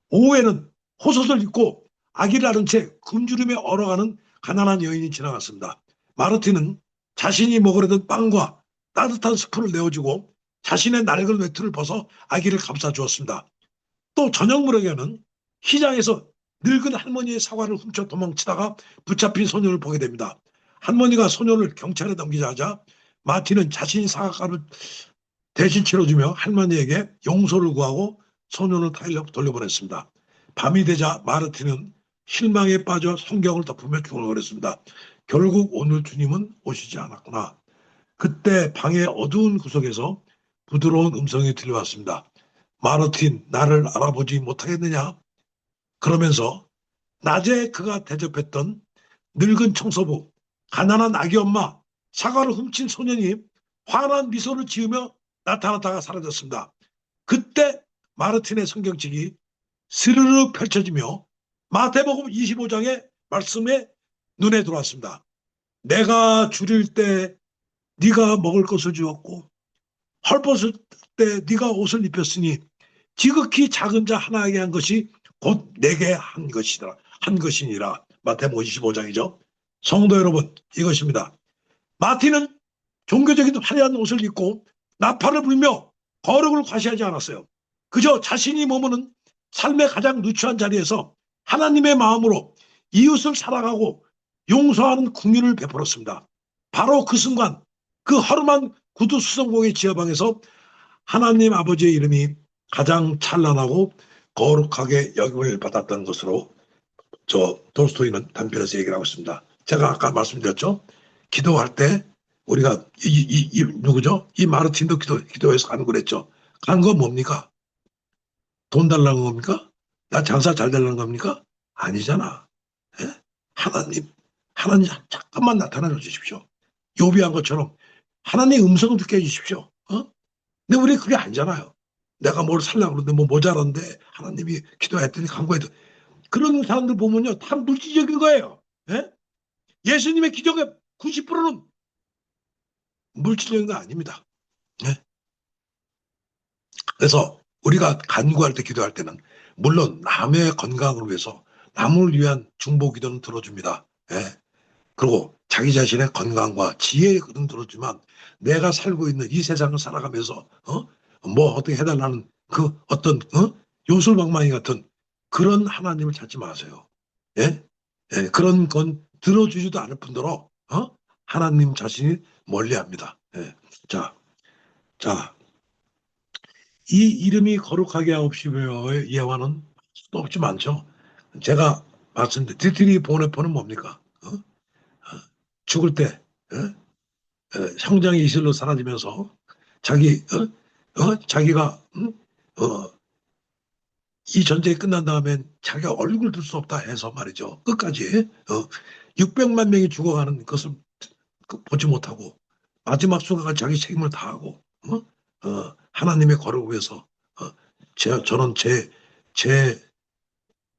오후에는 호솥을 입고 아기를 앓은 채 금주름에 얼어가는 가난한 여인이 지나갔습니다. 마르틴은 자신이 먹으려던 빵과 따뜻한 스프를 내어주고 자신의 낡은 외투를 벗어 아기를 감싸주었습니다. 또 저녁 무렵에는 시장에서 늙은 할머니의 사과를 훔쳐 도망치다가 붙잡힌 소년을 보게 됩니다. 할머니가 소년을 경찰에 넘기자 마틴은 자신이 사과를 대신 치러주며 할머니에게 용서를 구하고 소년을 타일로 돌려보냈습니다. 밤이 되자 마르틴은 실망에 빠져 성경을 덮으며 중얼거렸습니다. 결국 오늘 주님은 오시지 않았구나. 그때 방의 어두운 구석에서 부드러운 음성이 들려왔습니다. 마르틴, 나를 알아보지 못하겠느냐? 그러면서 낮에 그가 대접했던 늙은 청소부, 가난한 아기 엄마, 사과를 훔친 소년이 환한 미소를 지으며 나타났다가 사라졌습니다. 그때 마르틴의 성경책이 스르르 펼쳐지며 마태복음 25장의 말씀에 눈에 들어왔습니다. 내가 줄일 때 네가 먹을 것을 주었고 헐벗을 때 네가 옷을 입혔으니 지극히 작은 자 하나에게 한 것이 곧 내게 한 것이니라. 마태복음 25장이죠. 성도 여러분, 이것입니다. 마틴은 종교적인 화려한 옷을 입고 나팔을 불며 거룩을 과시하지 않았어요. 그저 자신이 머무는 삶의 가장 누추한 자리에서 하나님의 마음으로 이웃을 사랑하고 용서하는 긍휼을 베풀었습니다. 바로 그 순간 그 허름한 구두 수성공의 지하방에서 하나님 아버지의 이름이 가장 찬란하고 거룩하게 여김을 받았던 것으로 톨스토이는 단편에서 얘기를 하고 있습니다. 제가 아까 말씀드렸죠. 기도할 때 우리가 누구죠? 이 마르틴도 기도해서 간구를 했죠. 간구가 뭡니까? 돈 달라는 겁니까? 나 장사 잘 되려는 겁니까? 아니잖아. 예? 하나님 잠깐만 나타나 주십시오. 욥이 한 것처럼 하나님의 음성을 듣게 해주십시오. 어? 근데 우리 그게 아니잖아요. 내가 뭘 살려고 그러는데 뭐 모자란데 하나님이 기도했더니 간구해도 그런 사람들 보면요 다 물질적인 거예요. 예? 예수님의 기적의 90%는 물질적인 거 아닙니다. 예? 그래서 우리가 간구할 때 기도할 때는 물론 남의 건강을 위해서 남을 위한 중보 기도는 들어줍니다. 예? 그리고 자기 자신의 건강과 지혜는 들어주지만 내가 살고 있는 이 세상을 살아가면서 뭐 어떻게 해달라는 그 어떤 요술방망이 같은 그런 하나님을 찾지 마세요. 예? 예, 그런 건 들어주지도 않을 뿐더러 하나님 자신이 멀리합니다. 예. 자, 자, 이 이름이 거룩하게 하옵시며의 예화는 수도 없지 많죠. 제가 말씀드린 디트리 보네포는 뭡니까? 죽을 때 형장이 이슬로 사라지면서 자기가 이 전쟁이 끝난 다음엔 자기가 얼굴 들 수 없다 해서 말이죠. 끝까지 600만 명이 죽어가는 것을 보지 못하고 마지막 순간까지 자기 책임을 다하고 하나님의 거룩을 위해서 저는 제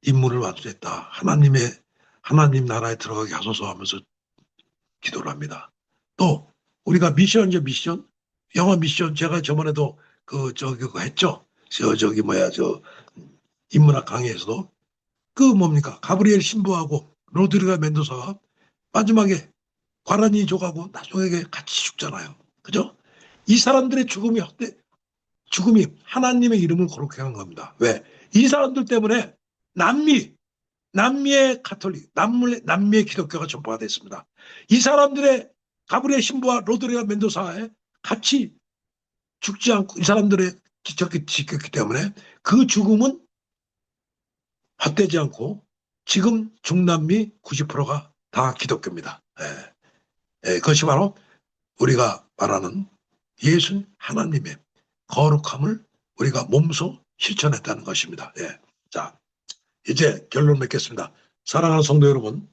임무를 완수했다. 하나님 나라에 들어가게 하소서 하면서 기도를 합니다. 또 우리가 미션이죠, 미션. 영화 미션 제가 저번에도 그거 했죠. 저기 뭐야 저 인문학 강의에서도 그 뭡니까 가브리엘 신부하고 로드리가 멘도사가 마지막에 과란이 족하고 나중에 같이 죽잖아요. 그죠? 이 사람들의 죽음이 하나님의 이름을 거룩해 한 겁니다. 왜? 이 사람들 때문에 남미의 가톨릭, 남미의 기독교가 전파가 됐습니다. 이 사람들의 가브리엘 신부와 로드리가 멘도사에 같이 죽지 않고 이 사람들의 기적이 지켰기 때문에 그 죽음은 헛되지 않고 지금 중남미 90%가 다 기독교입니다. 그것이 바로 우리가 말하는 예수 하나님의 거룩함을 우리가 몸소 실천했다는 것입니다. 자, 이제 결론 맺겠습니다. 사랑하는 성도 여러분,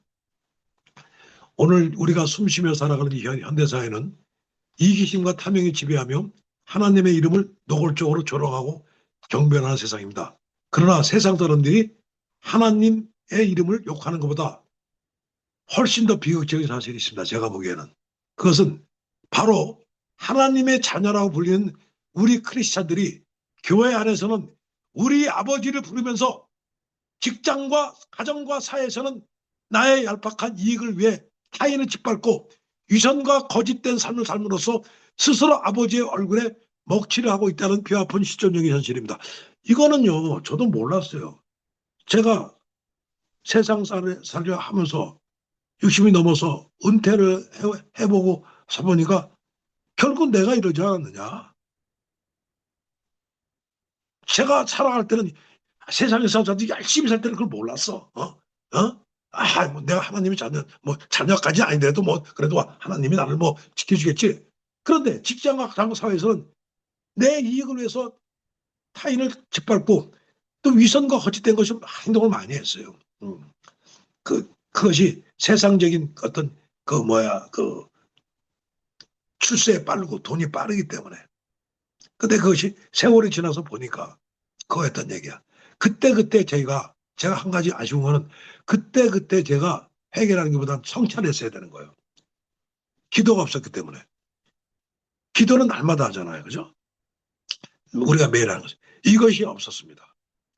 오늘 우리가 숨쉬며 살아가는 이 현대사회는 이기심과 탐욕이 지배하며 하나님의 이름을 노골적으로 조롱하고 경배하는 세상입니다. 그러나 세상 사람들이 하나님의 이름을 욕하는 것보다 훨씬 더 비극적인 사실이 있습니다. 제가 보기에는. 그것은 바로 하나님의 자녀라고 불리는 우리 크리스찬들이 교회 안에서는 우리 아버지를 부르면서 직장과 가정과 사회에서는 나의 얄팍한 이익을 위해 타인을 짓밟고 위선과 거짓된 삶을 삶으로써 스스로 아버지의 얼굴에 먹칠을 하고 있다는 뼈아픈 실존적인 현실입니다. 이거는요 저도 몰랐어요. 제가 세상 살려 하면서 60이 넘어서 은퇴를 해보고 사보니까 결국 내가 이러지 않았느냐. 제가 살아갈 때는 세상에서 저도 열심히 살 때는 그걸 몰랐어. 뭐 내가 하나님의 자녀까지 아니더라도 뭐 그래도 하나님이 나를 뭐 지켜주겠지. 그런데 직장과 가정 사회에서는 내 이익을 위해서 타인을 짓밟고 또 위선과 거짓된 것이 행동을 많이 했어요. 그것이 세상적인 어떤 출세에 빠르고 돈이 빠르기 때문에. 근데 그것이 세월이 지나서 보니까 그거였던 얘기야. 그때 제가 한 가지 아쉬운 거는 그때 제가 해결하는 것보다는 성찰했어야 되는 거예요. 기도가 없었기 때문에. 기도는 날마다 하잖아요. 그죠? 우리가 매일 하는 거죠. 이것이 없었습니다.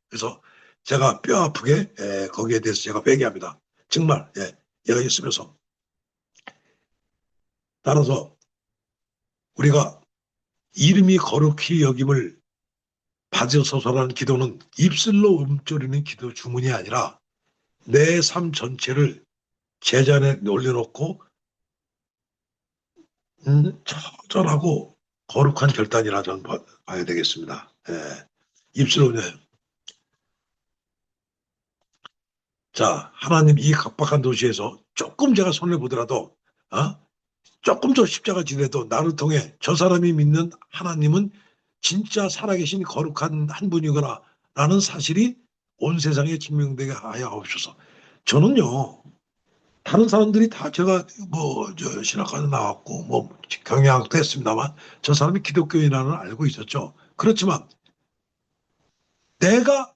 그래서 제가 뼈 아프게 거기에 대해서 제가 회개합니다. 정말 여기 있으면서. 따라서 우리가 이름이 거룩히 여김을 받으소서라는 기도는 입술로 움조리는 기도 주문이 아니라 내 삶 전체를 제자리에 올려놓고 처절하고 거룩한 결단이라 저는 봐야 되겠습니다. 입술로 자, 하나님 이 각박한 도시에서 조금 제가 손을 보더라도 조금 더 십자가 지내도 나를 통해 저 사람이 믿는 하나님은 진짜 살아계신 거룩한 한 분이구나 라는 사실이 온 세상에 증명되게 하여 하옵소서. 저는요 다른 사람들이 다 제가 신학과도 나왔고 경영학도 했습니다만 저 사람이 기독교인이라는 걸 알고 있었죠. 그렇지만 내가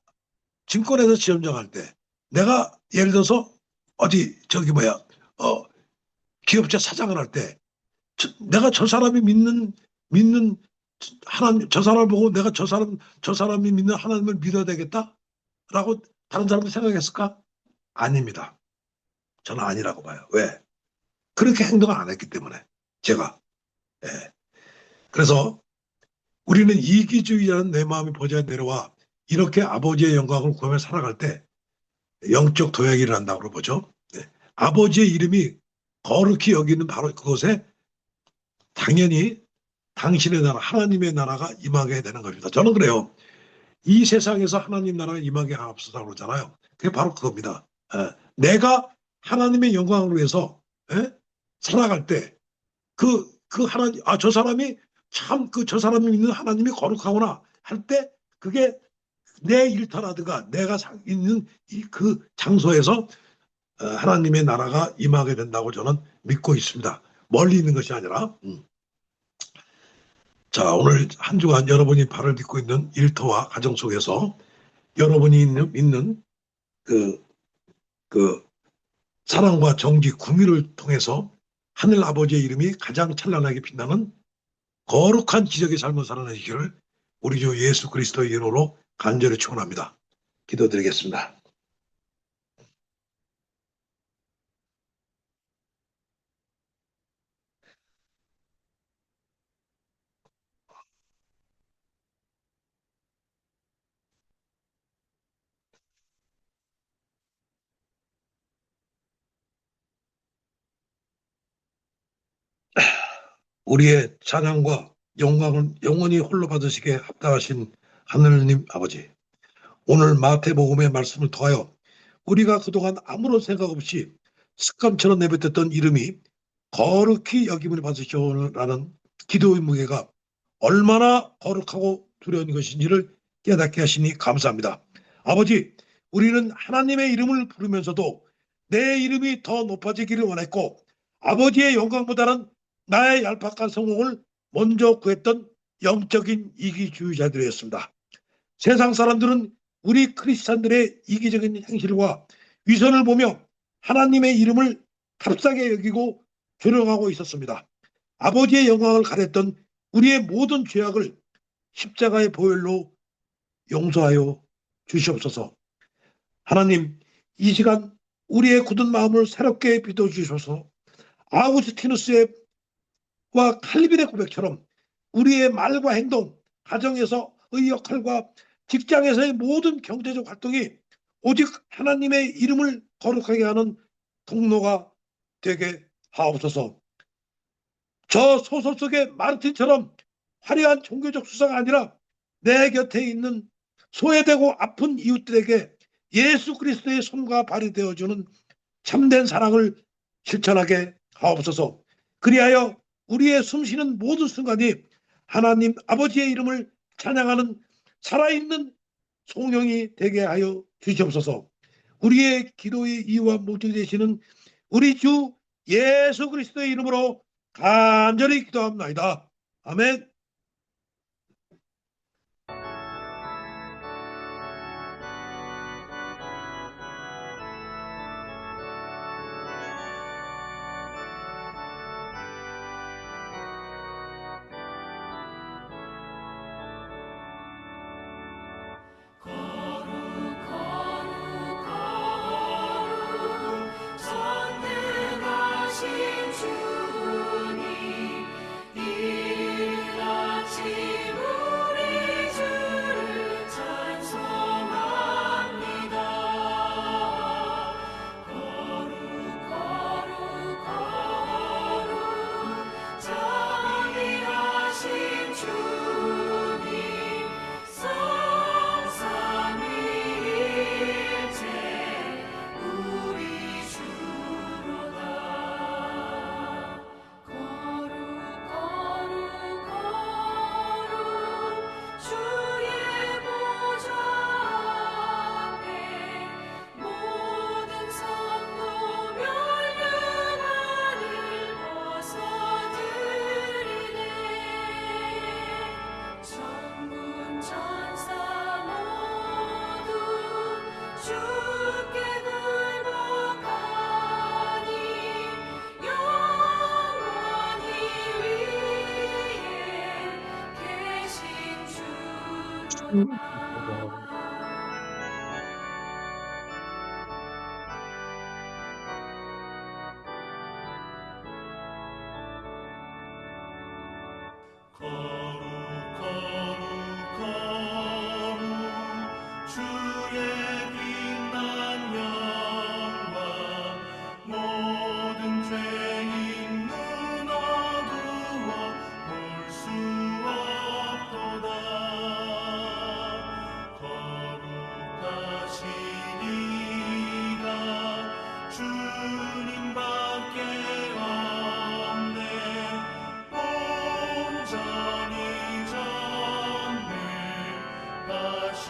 증권회사 지점장할 때 내가 예를 들어서 어디 기업체 사장을 할 때 내가 저 사람이 믿는 하나님, 저 사람을 보고 내가 저 사람이 믿는 하나님을 믿어야 되겠다라고 다른 사람들이 생각했을까? 아닙니다. 저는 아니라고 봐요. 왜? 그렇게 행동을 안 했기 때문에 제가. 예. 그래서 우리는 이기주의자는 내 마음이 보좌에 내려와 이렇게 아버지의 영광을 구하며 살아갈 때 영적 도약을 한다고 보죠. 예. 아버지의 이름이 거룩히 여기는 바로 그곳에 당연히 당신의 나라, 하나님의 나라가 임하게 되는 겁니다. 저는 그래요. 이 세상에서 하나님 나라가 임하게 하옵소서 그러잖아요. 그게 바로 그겁니다. 예. 내가 하나님의 영광을 위해서 살아갈 때 하나님, 저 사람이 참 저 사람이 믿는 하나님이 거룩하구나 할 때 그게 내 일터라든가 내가 있는 그 장소에서 하나님의 나라가 임하게 된다고 저는 믿고 있습니다. 멀리 있는 것이 아니라. 자, 오늘 한 주간 여러분이 발을 딛고 있는 일터와 가정 속에서 여러분이 있는 그 사랑과 정직, 궁유를 통해서 하늘 아버지의 이름이 가장 찬란하게 빛나는 거룩한 기적의 삶을 살아내시기를 우리 주 예수 그리스도의 이름으로 간절히 축원합니다. 기도드리겠습니다. 우리의 찬양과 영광을 영원히 홀로 받으시게 합당하신 하늘님 아버지, 오늘 마태복음의 말씀을 통하여 우리가 그동안 아무런 생각 없이 습관처럼 내뱉었던 이름이 거룩히 여김을 받으시오라는 기도의 무게가 얼마나 거룩하고 두려운 것인지를 깨닫게 하시니 감사합니다. 아버지, 우리는 하나님의 이름을 부르면서도 내 이름이 더 높아지기를 원했고 아버지의 영광보다는 나의 얄팍한 성공을 먼저 구했던 영적인 이기주의자들이었습니다. 세상 사람들은 우리 크리스찬들의 이기적인 행실과 위선을 보며 하나님의 이름을 값싸게 여기고 조롱하고 있었습니다. 아버지의 영광을 가렸던 우리의 모든 죄악을 십자가의 보혈로 용서하여 주시옵소서. 하나님, 이 시간 우리의 굳은 마음을 새롭게 비춰주셔서 아우구스티누스와 칼빈의 고백처럼 우리의 말과 행동, 가정에서의 역할과 직장에서의 모든 경제적 활동이 오직 하나님의 이름을 거룩하게 하는 통로가 되게 하옵소서. 저 소설 속의 마르틴처럼 화려한 종교적 수사가 아니라 내 곁에 있는 소외되고 아픈 이웃들에게 예수 그리스도의 손과 발이 되어주는 참된 사랑을 실천하게 하옵소서. 그리하여 우리의 숨쉬는 모든 순간이 하나님 아버지의 이름을 찬양하는 살아있는 송영이 되게 하여 주시옵소서. 우리의 기도의 이유와 목적이 되시는 우리 주 예수 그리스도의 이름으로 간절히 기도합니다. 아멘. 전능하신 주님 일하시네 거룩 거룩 주의 빛난 영광 모든 죄인 눈 어두워 볼 수 없도다. 거룩하시니가 주님밖에 없네. 온전히 전능하신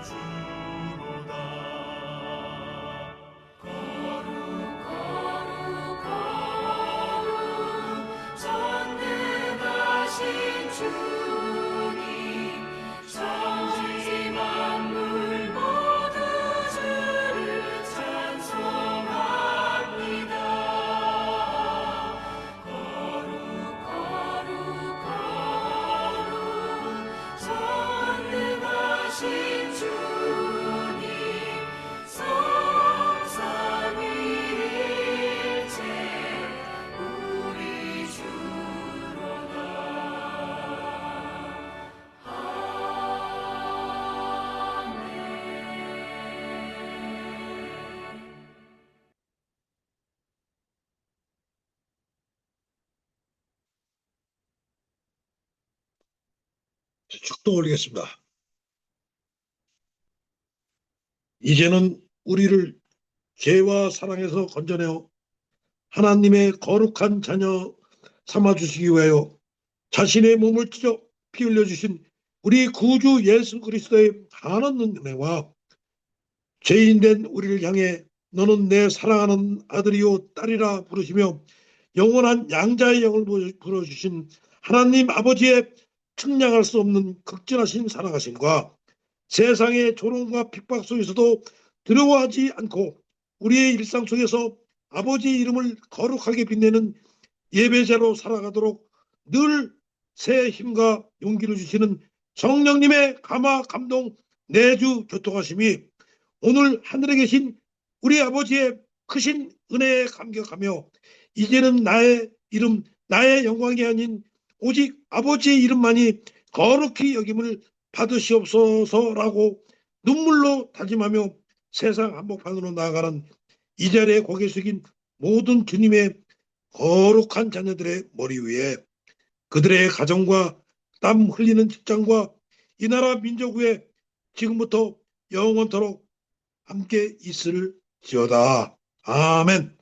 주로다. 거룩 전능하신 주님 천지 만물 모두 주를 찬송합니다. 거룩 전능하신 주님 성삼위일체 우리 주로다. 축도 올리겠습니다. 이제는 우리를 죄와 사랑에서 건져내어 하나님의 거룩한 자녀 삼아주시기 위하여 자신의 몸을 찢어 피 흘려주신 우리 구주 예수 그리스도의 한없는 은혜와 죄인된 우리를 향해 너는 내 사랑하는 아들이요 딸이라 부르시며 영원한 양자의 영을 불어주신 하나님 아버지의 측량할 수 없는 극진하신 사랑하심과 세상의 조롱과 핍박 속에서도 두려워하지 않고 우리의 일상 속에서 아버지의 이름을 거룩하게 빛내는 예배자로 살아가도록 늘 새 힘과 용기를 주시는 성령님의 감화 감동 내주 교통하심이 오늘 하늘에 계신 우리 아버지의 크신 은혜에 감격하며 이제는 나의 이름 나의 영광이 아닌 오직 아버지의 이름만이 거룩히 여김을 받으시옵소서라고 눈물로 다짐하며 세상 한복판으로 나아가는 이 자리에 고개 숙인 모든 주님의 거룩한 자녀들의 머리 위에 그들의 가정과 땀 흘리는 직장과 이 나라 민족 위에 지금부터 영원토록 함께 있을지어다. 아멘.